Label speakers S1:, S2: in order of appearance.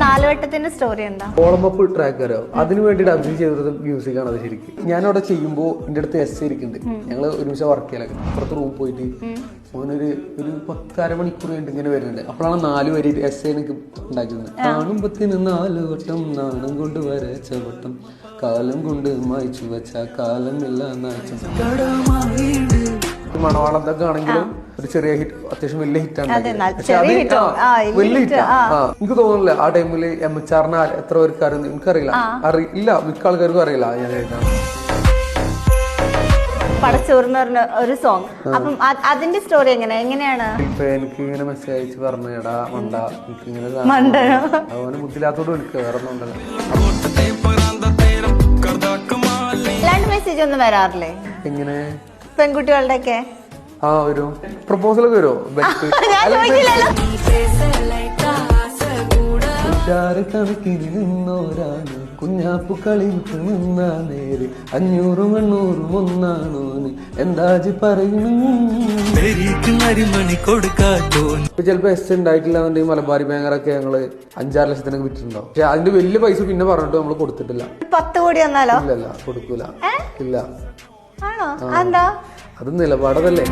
S1: നാലുവട്ടത്തിന്റെ story എന്താ?
S2: ഓളമപ്പ് track അറിയോ? അതിന് വേണ്ടി ഡബിങ് ചെയ്തത് മ്യൂസിക് ആണ്. അത് ശരിക്കും ഞാനവിടെ ചെയ്യുമ്പോൾ എന്റെ അടുത്ത് എസ് ഇരിക്കുന്നുണ്ട്. ഞങ്ങള് ഒരു നിമിഷം വർക്ക് ചെയ്യാൻ അപ്പുറത്ത് റൂം പോയിട്ട് ഓനൊരു 10-12 മണിക്കൂർ കഴിഞ്ഞിട്ട് ഇങ്ങനെ വരുന്നുണ്ട്. അപ്പോഴാണ് 4 വരി എസ് എനിക്ക് ഉണ്ടാക്കുന്നത്. കാണുമ്പത്തിന് 4 വട്ടം നാണം കൊണ്ട് വരച്ച വട്ടം കാലം കൊണ്ട് മായ്ച്ചു വെച്ച കാലമില്ല നാച്ചും. മണവാളത്തൊക്കെ ആണെങ്കിലും ഒരു ചെറിയ ഹിറ്റ്, അത്യാവശ്യം വലിയ ഹിറ്റാണ്. വലിയ ഹിറ്റാ. എനിക്ക് തോന്നുന്നില്ല ആ ടൈമില് MHR എത്ര പേർക്ക് അറിയുന്നു എനിക്കറിയില്ല. ഇല്ല, മിക്ക ആൾക്കാർക്കും അറിയില്ല ഞാൻ എഴുതാണ്.
S1: പടച്ചോറിന് പറഞ്ഞ ഒരു സോങ്. അപ്പം അതിന്റെ സ്റ്റോറി എങ്ങനെയാണ്?
S2: ഇപ്പൊ എനിക്ക് ഇങ്ങനെ മെസ്സേജ് അയച്ച് പറഞ്ഞു, എടാ മണ്ട എനിക്ക് ഇങ്ങനെ അവന് ബുദ്ധിയില്ലാത്തോട് വിളിക്കുക, വേറെ ഒന്നും ഉണ്ടല്ലോ.
S1: അല്ലാണ്ട് മെസ്സേജ് ഒന്നും വരാറില്ലേ
S2: എങ്ങനെ?
S1: പെൺകുട്ടികളുടെ ഒക്കെ
S2: വരും. പ്രപ്പോസലൊക്കെ വരുമോ? കണക്കിന് നിന്നോരാണ് കുഞ്ഞാപ്പു കളി വിട്ട് നിന്നാ നേര് 500 800 ഒന്നാണോന്ന് എന്താജി പറയുന്നു. ചിലപ്പോ എസ് ഉണ്ടായിട്ടില്ല എന്നുണ്ടെങ്കിൽ മലബാരി ബാങ്കറൊക്കെ ഞങ്ങള് 5-6 ലക്ഷത്തിനൊക്കെ വിറ്റിട്ടുണ്ടാവും. പക്ഷെ അതിന്റെ വലിയ പൈസ പിന്നെ പറഞ്ഞിട്ട് നമ്മള് കൊടുത്തിട്ടില്ല.
S1: 10 കോടി വന്നാലോ?
S2: ഇല്ല, കൊടുക്കൂല. ഇല്ല.
S1: ആണോ? എന്താ?
S2: അത് നിലപാടതല്ലേ.